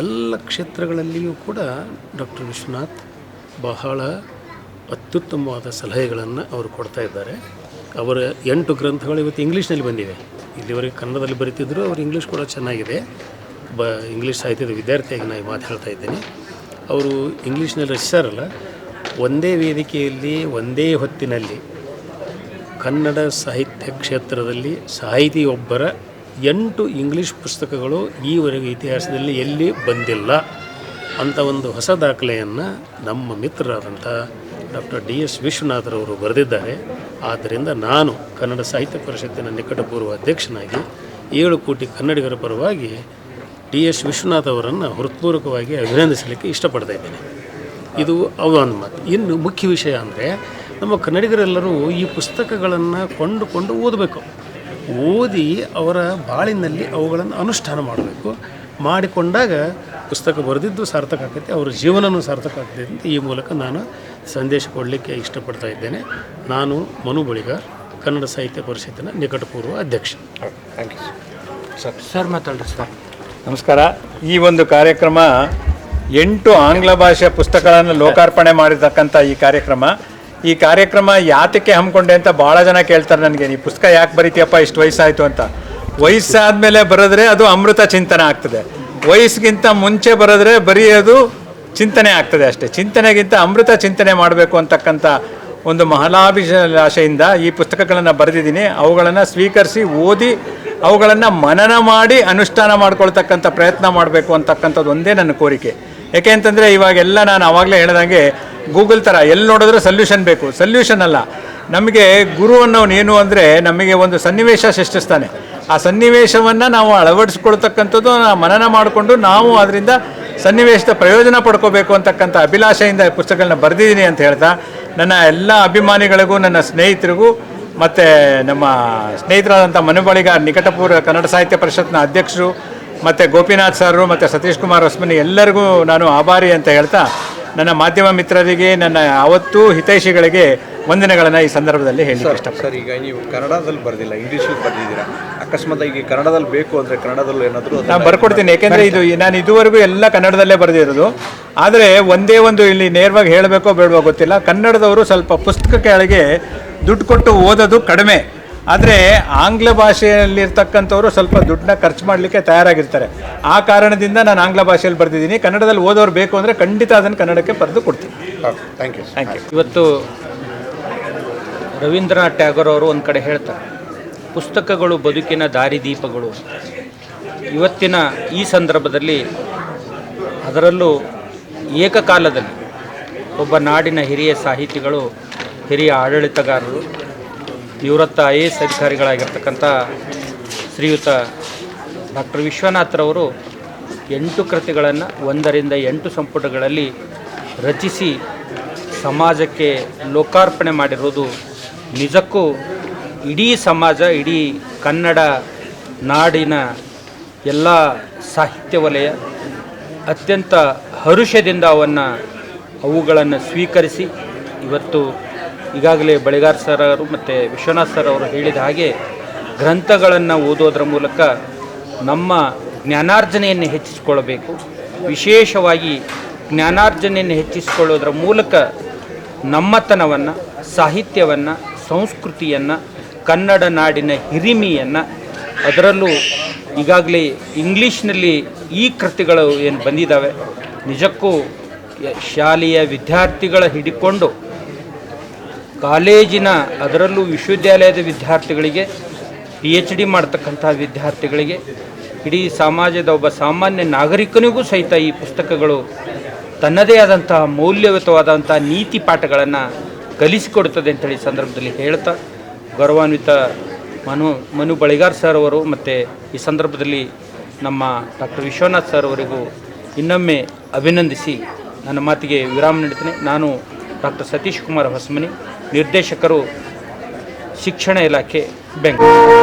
ಎಲ್ಲ ಕ್ಷೇತ್ರಗಳಲ್ಲಿಯೂ ಕೂಡ ಡಾಕ್ಟರ್ ವಿಶ್ವನಾಥ್ ಬಹಳ ಅತ್ಯುತ್ತಮವಾದ ಸಲಹೆಗಳನ್ನು ಅವರು ಕೊಡ್ತಾ ಇದ್ದಾರೆ. ಅವರ 8 ಗ್ರಂಥಗಳು ಇವತ್ತು ಇಂಗ್ಲೀಷ್ನಲ್ಲಿ ಬಂದಿವೆ. ಇಲ್ಲಿವರೆಗೆ ಕನ್ನಡದಲ್ಲಿ ಬರೀತಿದ್ರು, ಅವರು ಇಂಗ್ಲೀಷ್ ಕೂಡ ಚೆನ್ನಾಗಿದೆ. ಇಂಗ್ಲೀಷ್ ಸಾಹಿತ್ಯದ ವಿದ್ಯಾರ್ಥಿಯಾಗಿ ನಾನು ಮಾತು ಹೇಳ್ತಾ ಇದ್ದೀನಿ. ಅವರು ಇಂಗ್ಲೀಷ್ನಲ್ಲಿ ರಚಿಸಾರಲ್ಲ, ಒಂದೇ ವೇದಿಕೆಯಲ್ಲಿ ಒಂದೇ ಹೊತ್ತಿನಲ್ಲಿ ಕನ್ನಡ ಸಾಹಿತ್ಯ ಕ್ಷೇತ್ರದಲ್ಲಿ ಸಾಹಿತಿಯೊಬ್ಬರ 8 ಇಂಗ್ಲೀಷ್ ಪುಸ್ತಕಗಳು ಈವರೆಗೆ ಇತಿಹಾಸದಲ್ಲಿ ಎಲ್ಲಿ ಬಂದಿಲ್ಲ ಅಂಥ ಒಂದು ಹೊಸ ದಾಖಲೆಯನ್ನು ನಮ್ಮ ಮಿತ್ರರಾದಂಥ ಡಾಕ್ಟರ್ DS ವಿಶ್ವನಾಥರವರು ಬರೆದಿದ್ದಾರೆ. ಆದ್ದರಿಂದ ನಾನು ಕನ್ನಡ ಸಾಹಿತ್ಯ ಪರಿಷತ್ತಿನ ನಿಕಟಪೂರ್ವ ಅಧ್ಯಕ್ಷನಾಗಿ 7 ಕೋಟಿ ಕನ್ನಡಿಗರ ಪರವಾಗಿ DS ವಿಶ್ವನಾಥ್ ಅವರನ್ನು ಹೃತ್ಪೂರ್ವಕವಾಗಿ ಅಭಿನಂದಿಸಲಿಕ್ಕೆ ಇಷ್ಟಪಡ್ತಾ ಇದ್ದೇನೆ. ಇದು ಒಂದು ಮಾತು. ಇನ್ನು ಮುಖ್ಯ ವಿಷಯ ಅಂದರೆ, ನಮ್ಮ ಕನ್ನಡಿಗರೆಲ್ಲರೂ ಈ ಪುಸ್ತಕಗಳನ್ನು ಕೊಂಡುಕೊಂಡು ಓದಬೇಕು. ಓದಿ ಅವರ ಬಾಳಿನಲ್ಲಿ ಅವುಗಳನ್ನು ಅನುಷ್ಠಾನ ಮಾಡಬೇಕು. ಮಾಡಿಕೊಂಡಾಗ ಪುಸ್ತಕ ಬರೆದಿದ್ದು ಸಾರ್ಥಕ ಆಗ್ತೈತೆ, ಅವರ ಜೀವನವೂ ಸಾರ್ಥಕ ಆಗ್ತೈತೆ ಅಂತ ಈ ಮೂಲಕ ನಾನು ಸಂದೇಶ ಕೊಡಲಿಕ್ಕೆ ಇಷ್ಟಪಡ್ತಾ ಇದ್ದೇನೆ. ನಾನು ಮನು ಬಳಿಗಾರ್, ಕನ್ನಡ ಸಾಹಿತ್ಯ ಪರಿಷತ್ತಿನ ನಿಕಟಪೂರ್ವ ಅಧ್ಯಕ್ಷ. Thank you sir. ಮಾತಾಡ್ರಿ ಸರ್. ನಮಸ್ಕಾರ. ಈ ಒಂದು ಕಾರ್ಯಕ್ರಮ 8 ಆಂಗ್ಲ ಭಾಷೆ ಪುಸ್ತಕಗಳನ್ನು ಲೋಕಾರ್ಪಣೆ ಮಾಡಿರ್ತಕ್ಕಂಥ ಈ ಕಾರ್ಯಕ್ರಮ ಯಾತಕ್ಕೆ ಹಮ್ಮಿಕೊಂಡೆ ಅಂತ ಭಾಳ ಜನ ಕೇಳ್ತಾರೆ ನನಗೆ. ಈ ಪುಸ್ತಕ ಯಾಕೆ ಬರೀತೀಯಪ್ಪ, ಇಷ್ಟು ವಯಸ್ಸಾಯಿತು ಅಂತ. ವಯಸ್ಸಾದಮೇಲೆ ಬರೆದ್ರೆ ಅದು ಅಮೃತ ಚಿಂತನೆ ಆಗ್ತದೆ. ವಯಸ್ಸಿಗಿಂತ ಮುಂಚೆ ಬರೆದ್ರೆ ಬರೀ ಅದು ಚಿಂತನೆ ಆಗ್ತದೆ ಅಷ್ಟೇ. ಚಿಂತನೆಗಿಂತ ಅಮೃತ ಚಿಂತನೆ ಮಾಡಬೇಕು ಅಂತಕ್ಕಂಥ ಒಂದು ಮಹಲಾಭಿಲಾಷೆಯಿಂದ ಈ ಪುಸ್ತಕಗಳನ್ನು ಬರೆದಿದ್ದೀನಿ. ಅವುಗಳನ್ನು ಸ್ವೀಕರಿಸಿ, ಓದಿ, ಅವುಗಳನ್ನು ಮನನ ಮಾಡಿ ಅನುಷ್ಠಾನ ಮಾಡ್ಕೊಳ್ತಕ್ಕಂಥ ಪ್ರಯತ್ನ ಮಾಡಬೇಕು ಅಂತಕ್ಕಂಥದ್ದು ಒಂದೇ ನನ್ನ ಕೋರಿಕೆ. ಯಾಕೆ ಅಂತಂದರೆ ಇವಾಗೆಲ್ಲ ನಾನು ಆವಾಗಲೇ ಹೇಳಿದಂಗೆ ಗೂಗಲ್ ಥರ ಎಲ್ಲಿ ನೋಡಿದ್ರೆ ಸೊಲ್ಯೂಷನ್ ಬೇಕು. ಸೊಲ್ಯೂಷನ್ ಅಲ್ಲ, ನಮಗೆ ಗುರು ಅನ್ನೋನೇನು ಅಂದರೆ ನಮಗೆ ಒಂದು ಸನ್ನಿವೇಶ ಸೃಷ್ಟಿಸ್ತಾನೆ. ಆ ಸನ್ನಿವೇಶವನ್ನು ನಾವು ಅಳವಡಿಸ್ಕೊಳ್ತಕ್ಕಂಥದ್ದು, ಮನನ ಮಾಡಿಕೊಂಡು ನಾವು ಅದರಿಂದ ಸನ್ನಿವೇಶದ ಪ್ರಯೋಜನ ಪಡ್ಕೋಬೇಕು ಅಂತಕ್ಕಂಥ ಅಭಿಲಾಷೆಯಿಂದ ಪುಸ್ತಕಗಳನ್ನ ಬರೆದಿದ್ದೀನಿ ಅಂತ ಹೇಳ್ತಾ, ನನ್ನ ಎಲ್ಲ ಅಭಿಮಾನಿಗಳಿಗೂ, ನನ್ನ ಸ್ನೇಹಿತರಿಗೂ ಮತ್ತು ನಮ್ಮ ಸ್ನೇಹಿತರಾದಂಥ ಮನು ಬಳಿಗಾರ್, ನಿಕಟಪೂರ್ವ ಕನ್ನಡ ಸಾಹಿತ್ಯ ಪರಿಷತ್ನ ಅಧ್ಯಕ್ಷರು, ಮತ್ತು ಗೋಪಿನಾಥ್ ಸರ್ ಮತ್ತು ಸತೀಶ್ ಕುಮಾರ್ ಹೊಸ್ಮನಿ ಎಲ್ಲರಿಗೂ ನಾನು ಆಭಾರಿ ಅಂತ ಹೇಳ್ತಾ, ನನ್ನ ಮಾಧ್ಯಮ ಮಿತ್ರರಿಗೆ, ನನ್ನ ಯಾವತ್ತೂ ಹಿತೈಷಿಗಳಿಗೆ ವಂದನೆಗಳನ್ನು ಈ ಸಂದರ್ಭದಲ್ಲಿ ಹೇಳಿ ಇಷ್ಟಪಡ್ತೀನಿ. ಸರ್, ಈಗ ನೀವು ಕನ್ನಡದಲ್ಲಿ ಬರೆದಿಲ್ಲ, ಇಂಗ್ಲೀಷಲ್ಲಿ ಬರೆದಿದ್ದೀರಾ. ಅಕಸ್ಮಾತ್ ಈಗ ಕನ್ನಡದಲ್ಲಿ ಬೇಕು ಅಂದರೆ ಕನ್ನಡದಲ್ಲೂ ಏನಾದರೂ ನಾನು ಬರ್ಕೊಡ್ತೀನಿ. ಯಾಕೆಂದರೆ ನಾನು ಇದುವರೆಗೂ ಎಲ್ಲ ಕನ್ನಡದಲ್ಲೇ ಬರೆದಿರೋದು. ಆದರೆ ಒಂದೇ ಒಂದು ಇಲ್ಲಿ ನೇರವಾಗಿ ಹೇಳಬೇಕೋ ಬೇಡವೋ ಗೊತ್ತಿಲ್ಲ, ಕನ್ನಡದವರು ಸ್ವಲ್ಪ ಪುಸ್ತಕ ಕೆಳಗೆ ದುಡ್ಡು ಕೊಟ್ಟು ಓದೋದು ಕಡಿಮೆ. ಆದರೆ ಆಂಗ್ಲ ಭಾಷೆಯಲ್ಲಿರ್ತಕ್ಕಂಥವ್ರು ಸ್ವಲ್ಪ ದುಡ್ಡನ್ನ ಖರ್ಚು ಮಾಡಲಿಕ್ಕೆ ತಯಾರಾಗಿರ್ತಾರೆ. ಆ ಕಾರಣದಿಂದ ನಾನು ಆಂಗ್ಲ ಭಾಷೆಯಲ್ಲಿ ಬರೆದಿದ್ದೀನಿ. ಕನ್ನಡದಲ್ಲಿ ಓದೋರು ಬೇಕು ಅಂದರೆ ಖಂಡಿತ ಅದನ್ನು ಕನ್ನಡಕ್ಕೆ ಬರೆದು ಕೊಡ್ತೀನಿ. Thank you. ಇವತ್ತು ರವೀಂದ್ರನಾಥ್ ಟ್ಯಾಗೋರ್ ಅವರು ಒಂದು ಕಡೆ ಹೇಳ್ತಾರೆ, ಪುಸ್ತಕಗಳು ಬದುಕಿನ ದಾರಿದೀಪಗಳು. ಇವತ್ತಿನ ಈ ಸಂದರ್ಭದಲ್ಲಿ, ಅದರಲ್ಲೂ ಏಕಕಾಲದಲ್ಲಿ ಒಬ್ಬ ನಾಡಿನ ಹಿರಿಯ ಸಾಹಿತಿಗಳು, ಹಿರಿಯ ಆಡಳಿತಗಾರರು, ನಿವೃತ್ತ IAS ಅಧಿಕಾರಿಗಳಾಗಿರ್ತಕ್ಕಂಥ ಶ್ರೀಯುತ ಡಾಕ್ಟರ್ ವಿಶ್ವನಾಥ್ರವರು 8 ಕೃತಿಗಳನ್ನು 1ರಿಂದ 8 ಸಂಪುಟಗಳಲ್ಲಿ ರಚಿಸಿ ಸಮಾಜಕ್ಕೆ ಲೋಕಾರ್ಪಣೆ ಮಾಡಿರುವುದು ನಿಜಕ್ಕೂ ಇಡೀ ಸಮಾಜ, ಇಡೀ ಕನ್ನಡ ನಾಡಿನ ಎಲ್ಲ ಸಾಹಿತ್ಯ ವಲಯ ಅತ್ಯಂತ ಹರುಷದಿಂದ ಅವುಗಳನ್ನು ಸ್ವೀಕರಿಸಿ, ಇವತ್ತು ಈಗಾಗಲೇ ಬಳಿಗಾರ್ ಸರ್ ಅವರು ಮತ್ತು ವಿಶ್ವನಾಥ್ ಸರ್ ಅವರು ಹೇಳಿದ ಹಾಗೆ ಗ್ರಂಥಗಳನ್ನು ಓದೋದರ ಮೂಲಕ ನಮ್ಮ ಜ್ಞಾನಾರ್ಜನೆಯನ್ನು ಹೆಚ್ಚಿಸಿಕೊಳ್ಳಬೇಕು. ವಿಶೇಷವಾಗಿ ಜ್ಞಾನಾರ್ಜನೆಯನ್ನು ಹೆಚ್ಚಿಸಿಕೊಳ್ಳೋದರ ಮೂಲಕ ನಮ್ಮತನವನ್ನು, ಸಾಹಿತ್ಯವನ್ನು, ಸಂಸ್ಕೃತಿಯನ್ನು, ಕನ್ನಡ ನಾಡಿನ ಹಿರಿಮೆಯನ್ನು, ಅದರಲ್ಲೂ ಈಗಾಗಲೇ ಇಂಗ್ಲೀಷ್ನಲ್ಲಿ ಈ ಕೃತಿಗಳು ಏನು ಬಂದಿದ್ದಾವೆ, ನಿಜಕ್ಕೂ ಶಾಲೆಯ ವಿದ್ಯಾರ್ಥಿಗಳ ಹಿಡಿಕೊಂಡು ಕಾಲೇಜಿನ, ಅದರಲ್ಲೂ ವಿಶ್ವವಿದ್ಯಾಲಯದ ವಿದ್ಯಾರ್ಥಿಗಳಿಗೆ, PhD ಮಾಡ್ತಕ್ಕಂಥ ವಿದ್ಯಾರ್ಥಿಗಳಿಗೆ, ಇಡೀ ಸಮಾಜದ ಒಬ್ಬ ಸಾಮಾನ್ಯ ನಾಗರಿಕನಿಗೂ ಸಹಿತ ಈ ಪುಸ್ತಕಗಳು ತನ್ನದೇ ಆದಂತಹ ಮೌಲ್ಯಯುತವಾದಂಥ ನೀತಿ ಪಾಠಗಳನ್ನು ಕಲಿಸಿಕೊಡ್ತದೆ ಅಂತೇಳಿ ಸಂದರ್ಭದಲ್ಲಿ ಹೇಳ್ತಾ, ಗೌರವಾನ್ವಿತ ಮನು ಬಳಿಗಾರ್ ಸರ್ ಅವರು ಮತ್ತು ಈ ಸಂದರ್ಭದಲ್ಲಿ ನಮ್ಮ ಡಾಕ್ಟರ್ ವಿಶ್ವನಾಥ್ ಸರ್ ಅವರಿಗೂ ಇನ್ನೊಮ್ಮೆ ಅಭಿನಂದಿಸಿ ನನ್ನ ಮಾತಿಗೆ ವಿರಾಮ ನೀಡ್ತೇನೆ. ನಾನು ಡಾಕ್ಟರ್ ಸತೀಶ್ ಕುಮಾರ್ ಹೊಸಮನಿ, ನಿರ್ದೇಶಕರು, ಶಿಕ್ಷಣ ಇಲಾಖೆ, ಬೆಂಗಳೂರು.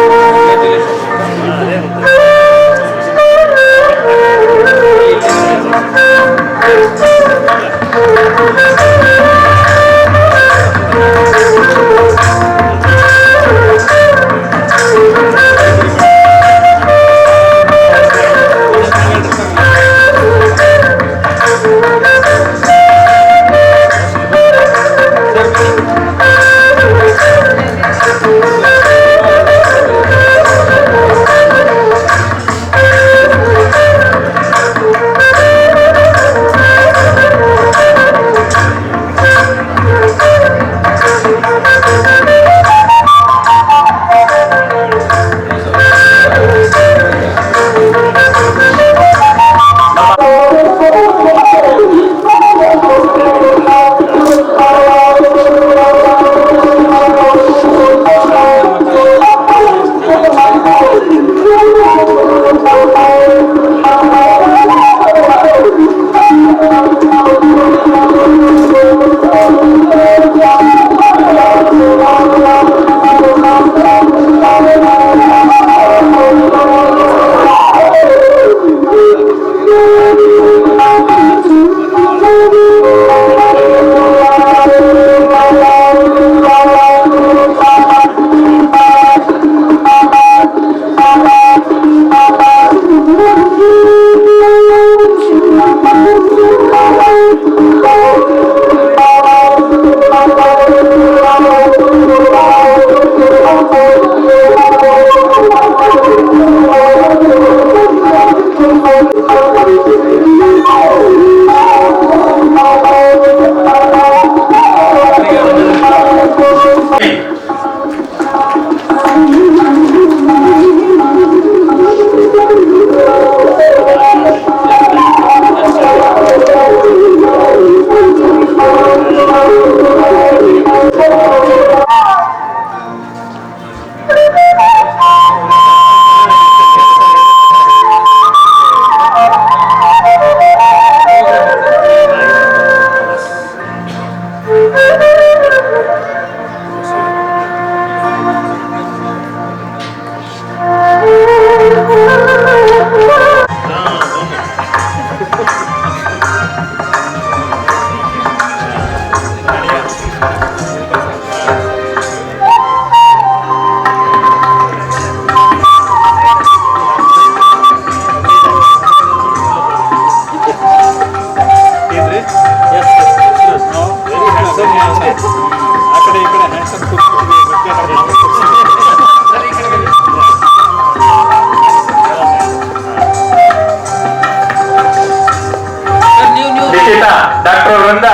ಡಾಕ್ಟರ್ ವೃಂದ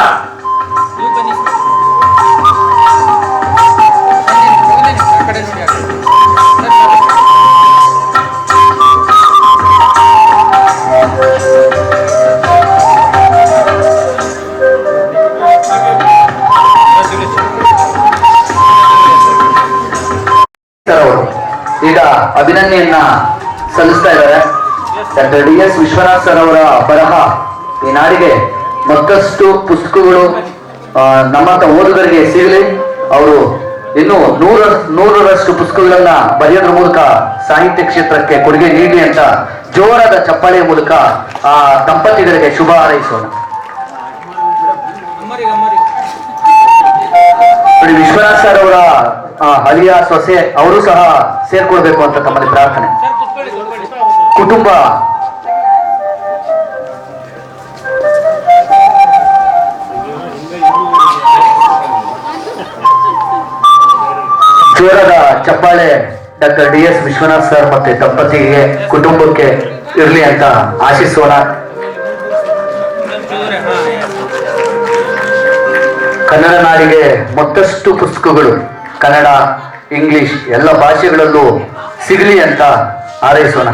ಈಗ ಅಭಿನಂದನೆಯನ್ನ ಸಲ್ಲಿಸ್ತಾ ಇದ್ದಾರೆ. ಡಾಕ್ಟರ್ DS ವಿಶ್ವನಾಥ್ ಸರ್ ಅವರ ಬರಹ ಈ ನಾಡಿಗೆ ಮತ್ತಷ್ಟು ಪುಸ್ತಕಗಳು ನಮ್ಮಂತ ಓದುಗರಿಗೆ ಸಿಗಲಿ. ಅವರು ಇನ್ನು ನೂರರಷ್ಟು ಪುಸ್ತಕಗಳನ್ನ ಬರೆಯೋದ್ರ ಮೂಲಕ ಸಾಹಿತ್ಯ ಕ್ಷೇತ್ರಕ್ಕೆ ಕೊಡುಗೆ ನೀಡಲಿ ಅಂತ ಜೋರಾದ ಚಪ್ಪಾಳೆಯ ಮೂಲಕ ಆ ದಂಪತಿಗಳಿಗೆ ಶುಭ ಹಾರೈಸೋಣ. ವಿಶ್ವನಾಥ್ ಸರ್ ಅವರ ಹಳಿಯ ಸೊಸೆ ಅವರು ಸಹ ಸೇರ್ಕೊಳ್ಬೇಕು ಅಂತ ತಮ್ಮಲ್ಲಿ ಪ್ರಾರ್ಥನೆ. ಕುಟುಂಬ ಜೋರದ ಚಪ್ಪಾಳೆ ಡಾಕ್ಟರ್ DS ವಿಶ್ವನಾಥ್ ಸರ್ ಮತ್ತೆ ದಂಪತಿಗೆ ಕುಟುಂಬಕ್ಕೆ ಇರಲಿ ಅಂತ ಆಶಿಸೋಣ. ಕನ್ನಡ ನಾಡಿಗೆ ಮತ್ತಷ್ಟು ಪುಸ್ತಕಗಳು ಕನ್ನಡ, ಇಂಗ್ಲಿಷ್ ಎಲ್ಲ ಭಾಷೆಗಳಲ್ಲೂ ಸಿಗಲಿ ಅಂತ ಹಾರೈಸೋಣ.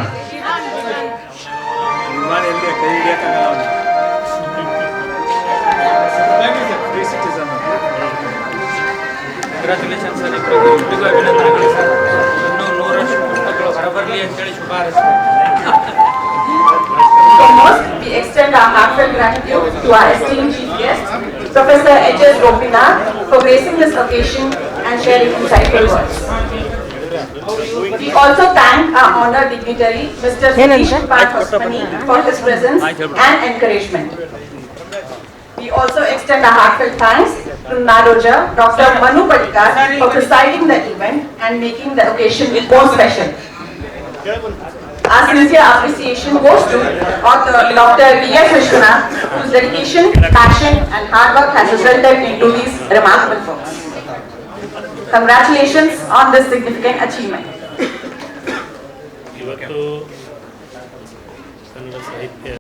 ಕಂಗ್ರ್ಯಾಚುಲೇಷನ್ ಸರ್, ಇಬ್ಬರಿಗೂ ಅಭಿನಂದನೆಗಳು ಸರ್. ಇನ್ನೂ 100ರಷ್ಟು ಪುಸ್ತಕಗಳು ಹೊರಬರಲಿ ಅಂತೇಳಿ ಶುಭ ಹಾರೈಸ್ತೀನಿ. Foremost, we extend our heartfelt gratitude to our esteemed chief guest, Professor H.S. Gopinath, for gracing this occasion and sharing insightful words. We also thank our honored dignitary, Mr. Satish Kumar Hosmani, for his presence and encouragement. We also extend our heartfelt thanks to Naroja, Dr. Manu Palikar, for presiding the event and making the occasion more special. Our sincere appreciation goes to author Dr. D.S. Vishwanath, whose dedication, passion and hard work has resulted into these remarkable books. Congratulations on this significant achievement. ಇವತ್ತು ಕನ್ನಡ ಸಾಹಿತ್ಯ